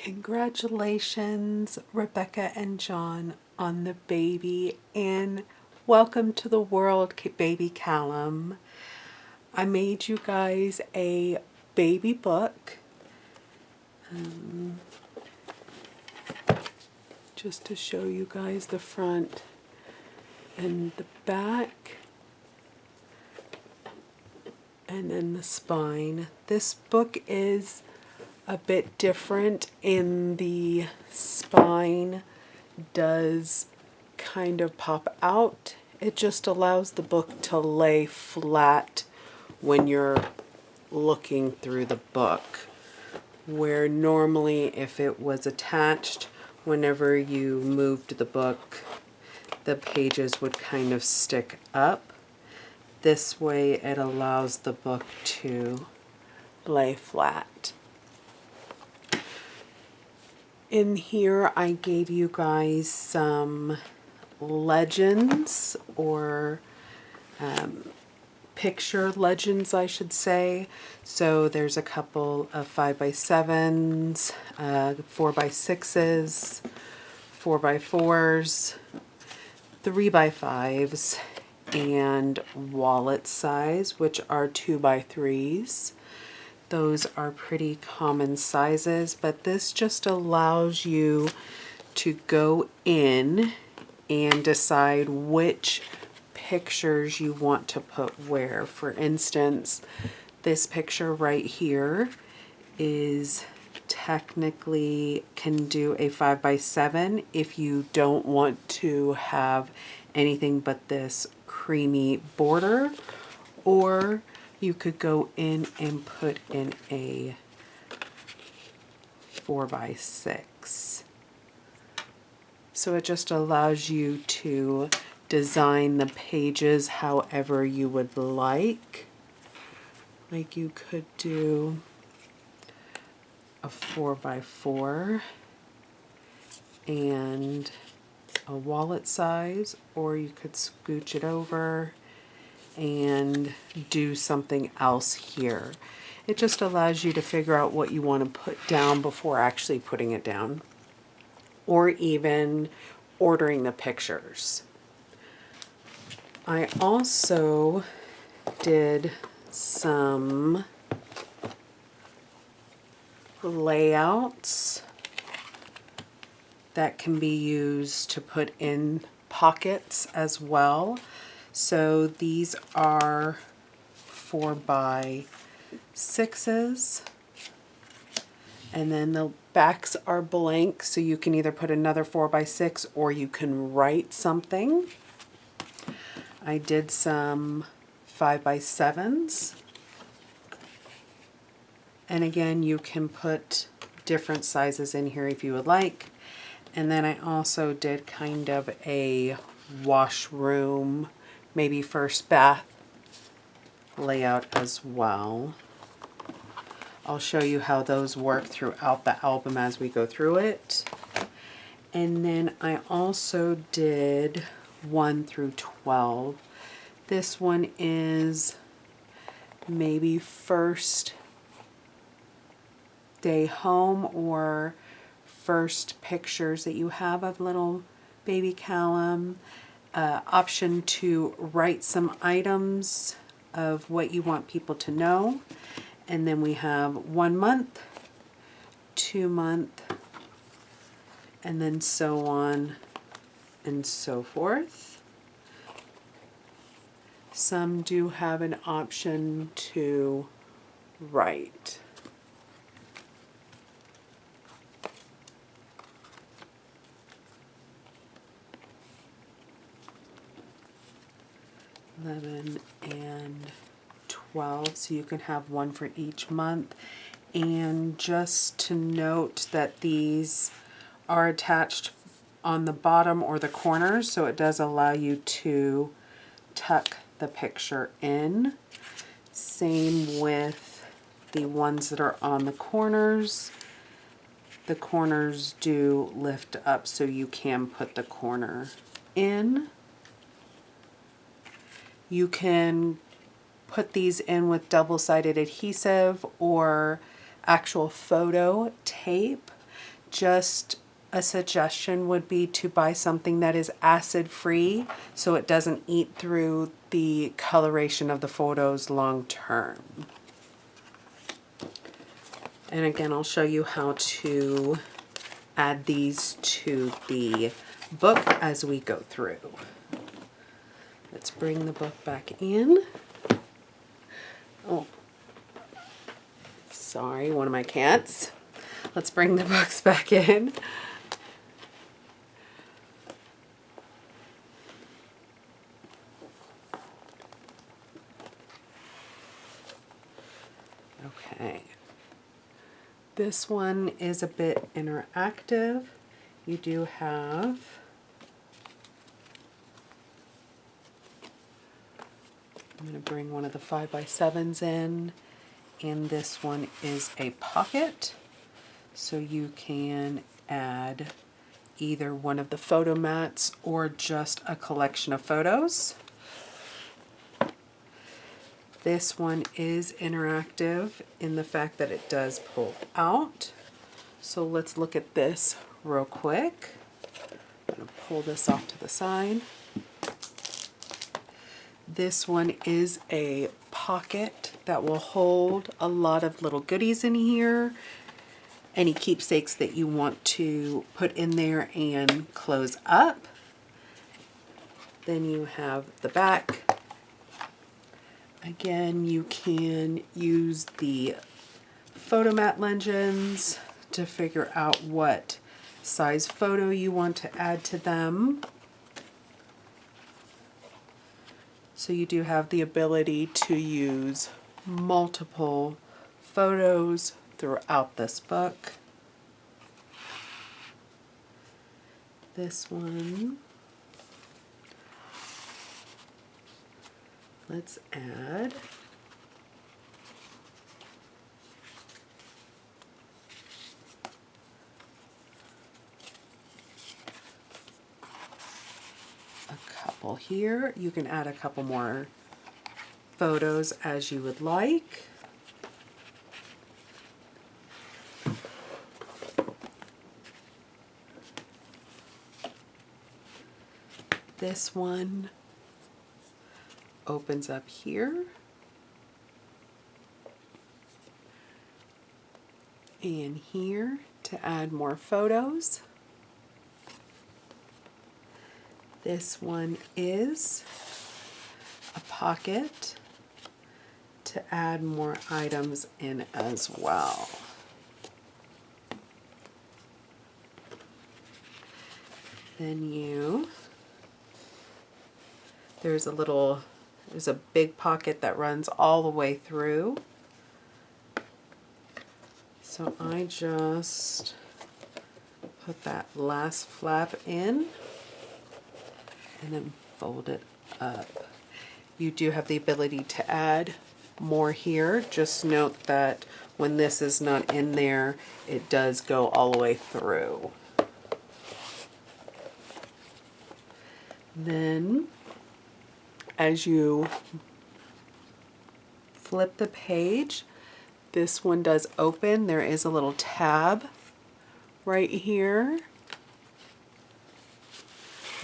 Congratulations, Rebekah and John, on the baby, and welcome to the world, baby Callum. I made you guys a baby book just to show you guys the front and the back, and then the spine. This book is a bit different in the spine does kind of pop out. It just allows the book to lay flat when you're looking through the book, where normally if it was attached, whenever you moved the book, the pages would kind of stick up. This way it allows the book to lay flat. In here I gave you guys some legends, or picture legends I should say. So there's a couple of 5x7s, 4x6s, 4x4s, 3x5s, and wallet size, which are 2x3s. Those are pretty common sizes, but this just allows you to go in and decide which pictures you want to put where. For instance, this picture right here is technically can do a 5x7 if you don't want to have anything but this creamy border, or you could go in and put in a 4x6. So it just allows you to design the pages however you would like. Like you could do a 4x4 and a wallet size, or you could scooch it over and do something else here. It just allows you to figure out what you want to put down before actually putting it down, or even ordering the pictures. I also did some layouts that can be used to put in pockets as well. So these are 4x6s, and then the backs are blank, so you can either put another 4x6 or you can write something. I did some 5x7s, and again you can put different sizes in here if you would like. And then I also did kind of a washroom, maybe first bath layout as well. I'll show you how those work throughout the album as we go through it. And then I also did 1 through 12. This one is maybe first day home, or first pictures that you have of little baby Callum. Option to write some items of what you want people to know. And then we have 1 month, 2 month, and then so on and so forth. Some do have an option to write. $11 and $12, so you can have one for each month. And just to note that these are attached on the bottom or the corners, so it does allow you to tuck the picture in. Same with the ones that are on the corners. The corners do lift up, so you can put the corner in. You can put these in with double-sided adhesive or actual photo tape just a suggestion would be to buy something that is acid free so it doesn't eat through the coloration of the photos long term. And again, I'll show you how to add these to the book as we go through. Let's bring the book back in. Oh, sorry, one of my cats. Let's bring the books back in. Okay. This one is a bit interactive. You do have I'm going to bring one of the 5x7s in, and this one is a pocket, so you can add either one of the photo mats or just a collection of photos. This one is interactive in the fact that it does pull out. So let's look at this real quick. I'm going to pull this off to the side. This one is a pocket that will hold a lot of little goodies in here. Any keepsakes that you want to put in there and close up. Then you have the back. Again, you can use the photomat legends to figure out what size photo you want to add to them. So you do have the ability to use multiple photos throughout this book. This one, let's add a couple here. You can add a couple more photos as you would like. This one opens up here, and here to add more photos. This one is a pocket to add more items in as well. Then there's a big pocket that runs all the way through. So I just put that last flap in and then fold it up. You do have the ability to add more here. Just note that when this is not in there, it does go all the way through. Then as you flip the page, this one does open. There is a little tab right here,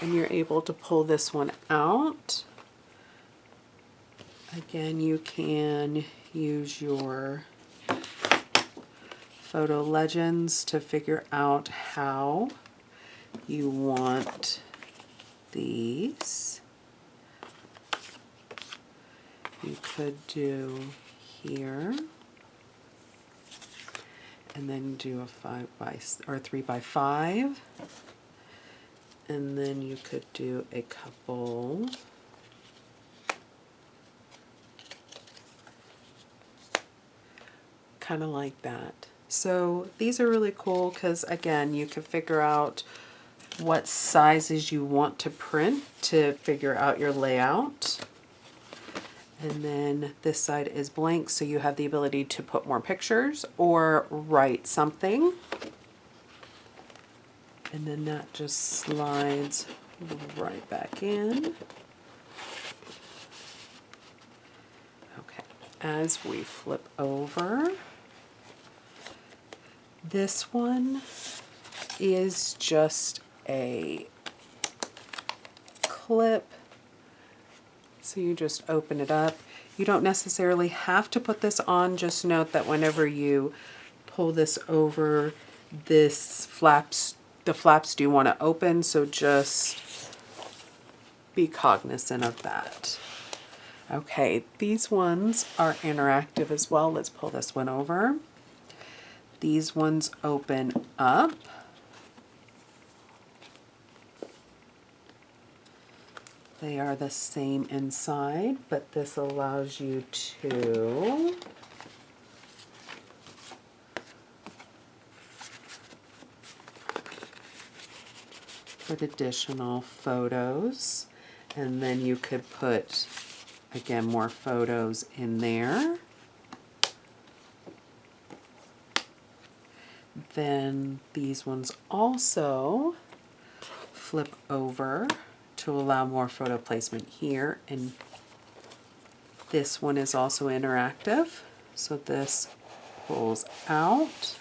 and you're able to pull this one out. Again, you can use your photo legends to figure out how you want these. You could do here, and then do a 3x5, and then you could do a couple kind of like that. So these are really cool because again, you can figure out what sizes you want to print to figure out your layout. And then this side is blank, so you have the ability to put more pictures or write something. And then that just slides right back in. Okay, as we flip over, this one is just a clip. So you just open it up. You don't necessarily have to put this on. Just note that whenever you pull this over, the flaps do want to open, so just be cognizant of that. Okay, these ones are interactive as well. Let's pull this one over. These ones open up. They are the same inside, but this allows you to put additional photos, and then you could put, again, more photos in there. Then these ones also flip over to allow more photo placement here, and this one is also interactive, so this pulls out,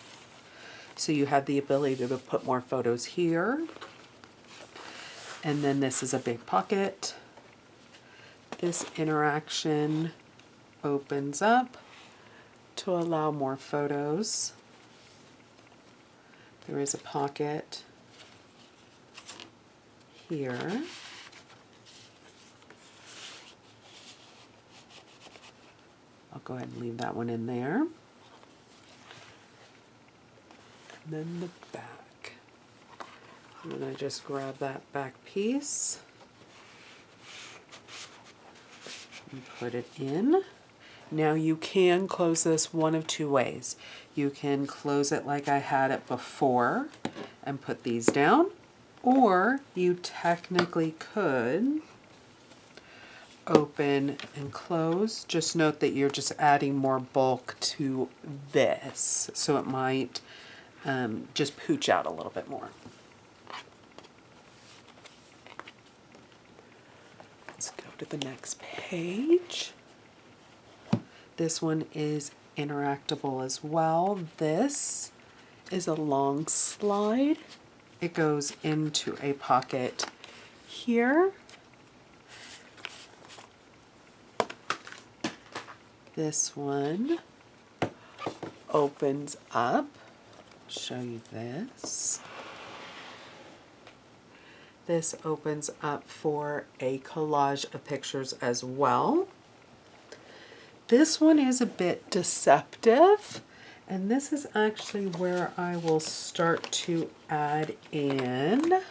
so you have the ability to put more photos here. And then this is a big pocket. This interaction opens up to allow more photos. There is a pocket here. I'll go ahead and leave that one in there. And then the back. And then I just grab that back piece and put it in. Now you can close this one of two ways. You can close it like I had it before and put these down, or you technically could open and close. Just note that you're just adding more bulk to this, so it might just pooch out a little bit more. Let's go to the next page. This one is interactable as well. This is a long slide. It goes into a pocket here. This one opens up. Show you this. This opens up for a collage of pictures as well. This one is a bit deceptive, and this is actually where I will start to add in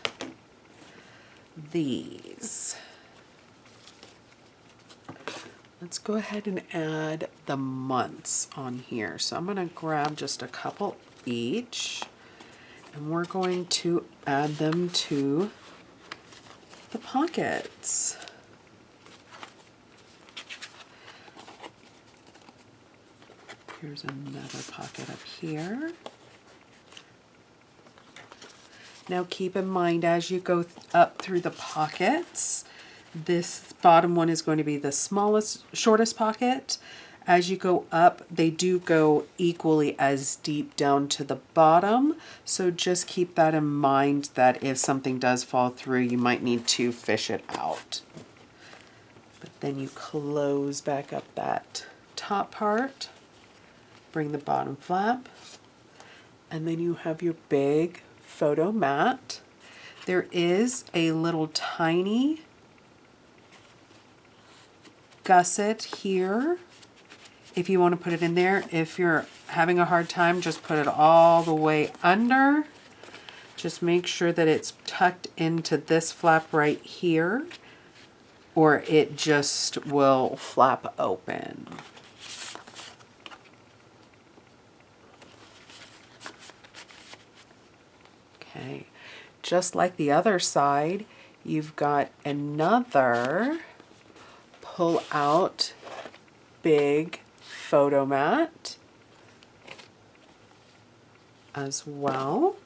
these. Let's go ahead and add the months on here. So I'm going to grab just a couple each, and we're going to add them to the pockets. Here's another pocket up here. Now keep in mind, as you go up through the pockets, this bottom one is going to be the smallest, shortest pocket. As you go up, they do go equally as deep down to the bottom. So just keep that in mind, that if something does fall through, you might need to fish it out. But then you close back up that top part. Bring the bottom flap, and then you have your big photo mat. There is a little tiny gusset here if you want to put it in there. If you're having a hard time, just put it all the way under. Just make sure that it's tucked into this flap right here, or it just will flap open. Okay, just like the other side, you've got another pull out big photo mat as well.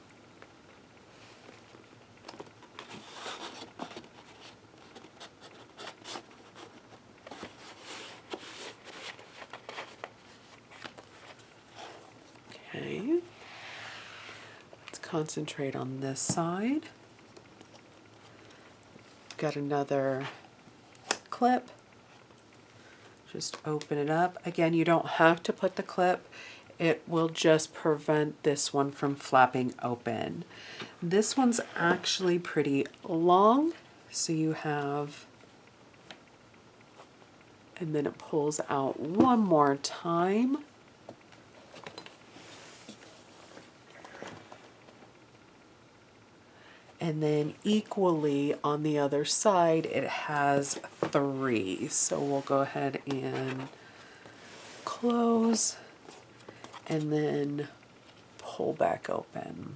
Okay. concentrate on this side. Got another clip. Just open it up. Again, you don't have to put the clip. It will just prevent this one from flapping open. This one's actually pretty long, so you have, and then it pulls out one more time. And then equally on the other side, it has 3. So we'll go ahead and close and then pull back open.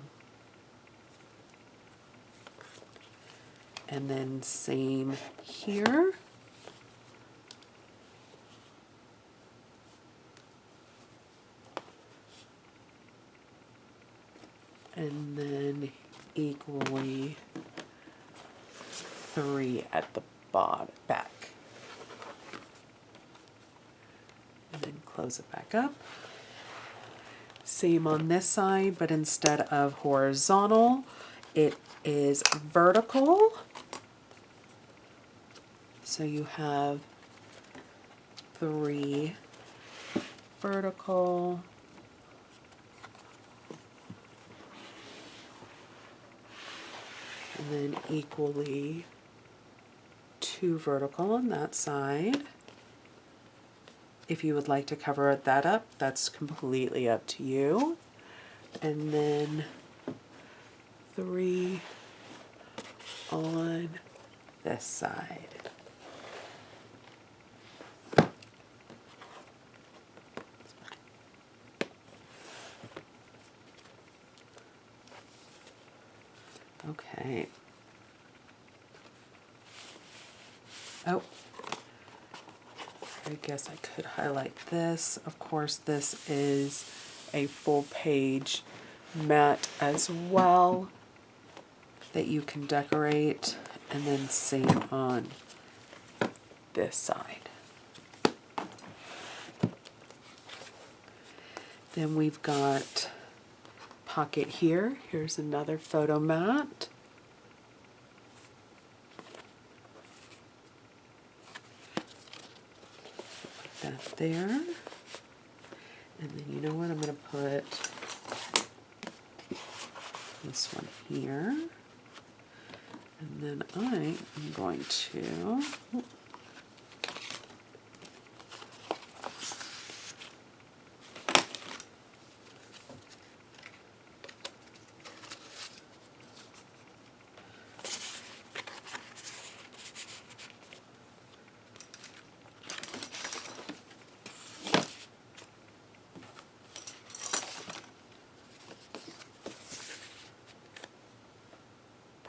And then same here. And then equally 3 at the back. And then close it back up. Same on this side, but instead of horizontal, it is vertical. So you have 3 vertical, and then equally 2 vertical on that side. If you would like to cover that up, that's completely up to you. And then 3 on this side. Okay. Oh, I guess I could highlight this. Of course, this is a full page mat as well that you can decorate, and then same on this side. Then we've got pocket here. Here's another photo mat. Put that there. And then you know what? I'm going to put this one here. And then I am going to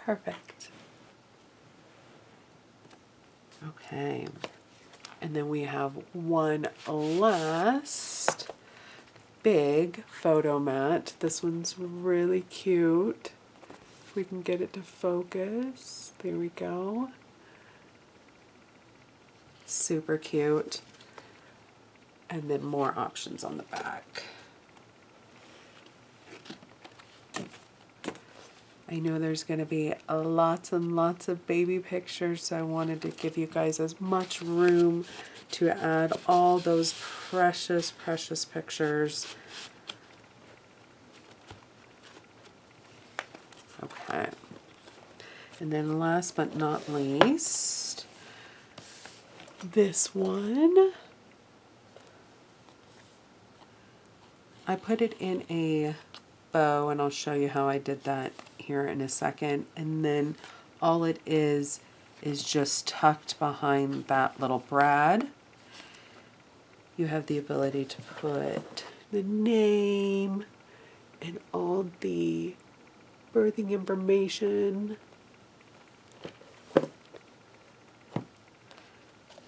perfect. Okay, and then we have one last big photo mat. This one's really cute. If we can get it to focus. There we go. Super cute. And then more options on the back. I know there's going to be lots and lots of baby pictures, so I wanted to give you guys as much room to add all those precious, precious pictures. Okay. And then last but not least, this one. I put it in a bow, and I'll show you how I did that here in a second. And then all it is just tucked behind that little brad. You have the ability to put the name and all the birthing information.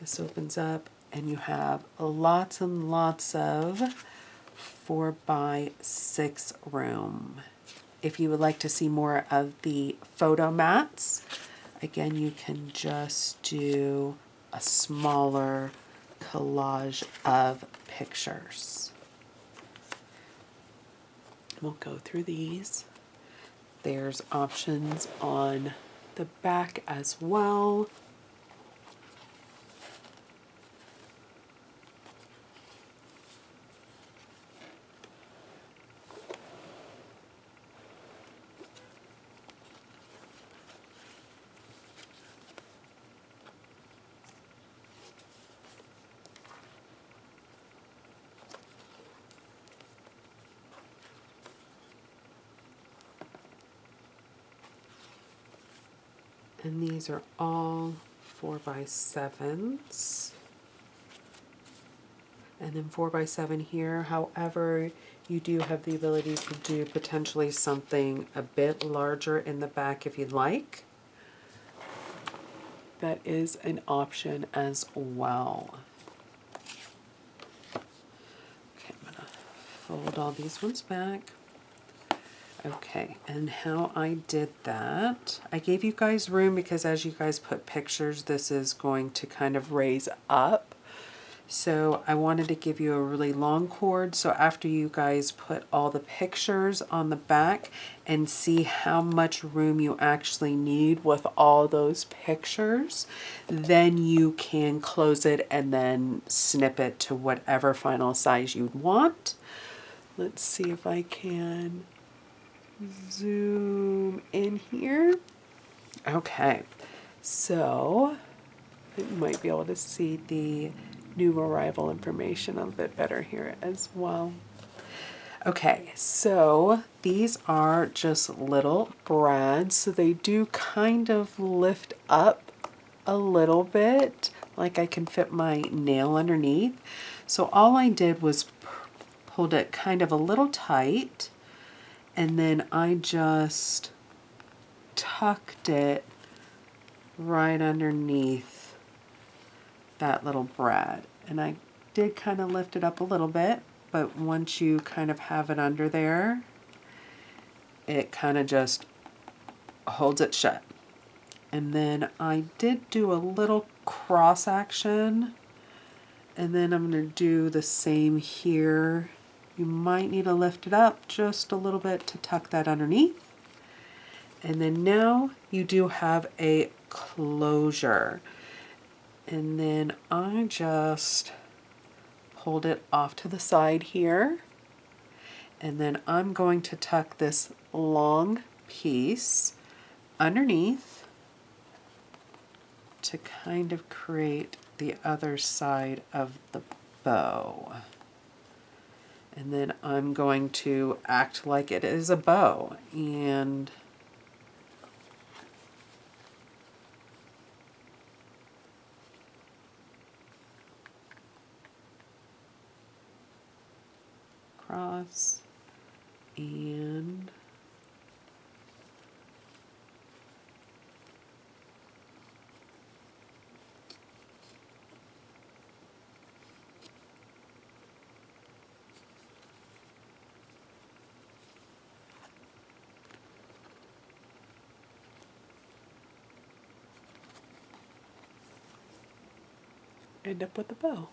This opens up and you have lots and lots of 4x6 room. If you would like to see more of the photo mats, again, you can just do a smaller collage of pictures. We'll go through these. There's options on the back as well. And these are all 4x7s. And then 4x7 here. However, you do have the ability to do potentially something a bit larger in the back if you'd like. That is an option as well. Okay, I'm gonna fold all these ones back. Okay, and how I did that, I gave you guys room because as you guys put pictures, this is going to kind of raise up. So I wanted to give you a really long cord. So after you guys put all the pictures on the back and see how much room you actually need with all those pictures, then you can close it and then snip it to whatever final size you'd want. Let's see if I can zoom in here. Okay, so you might be able to see the new arrival information a bit better here as well. Okay, so these are just little brads, so they do kind of lift up a little bit, like I can fit my nail underneath. So all I did was pulled it kind of a little tight, and then I just tucked it right underneath that little brad. And I did kind of lift it up a little bit, but once you kind of have it under there, it kind of just holds it shut. And then I did do a little cross action, and then I'm going to do the same here. You might need to lift it up just a little bit to tuck that underneath. And then now you do have a closure. And then I just pulled it off to the side here. And then I'm going to tuck this long piece underneath to kind of create the other side of the bow. And then I'm going to act like it is a bow and cross and end up with a bow.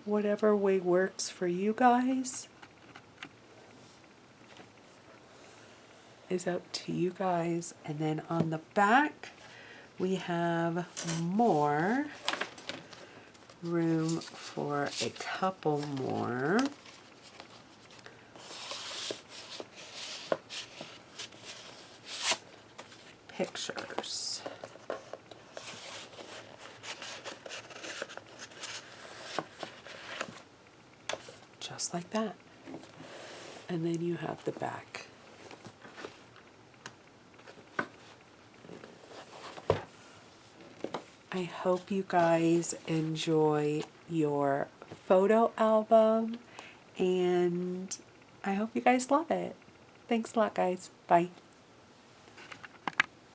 Whatever way works for you guys is up to you guys. And then on the back, we have more room for a couple more. Pictures. Just like that. And then you have the back. I hope you guys enjoy your photo album, and I hope you guys love it. Thanks a lot, guys. Bye.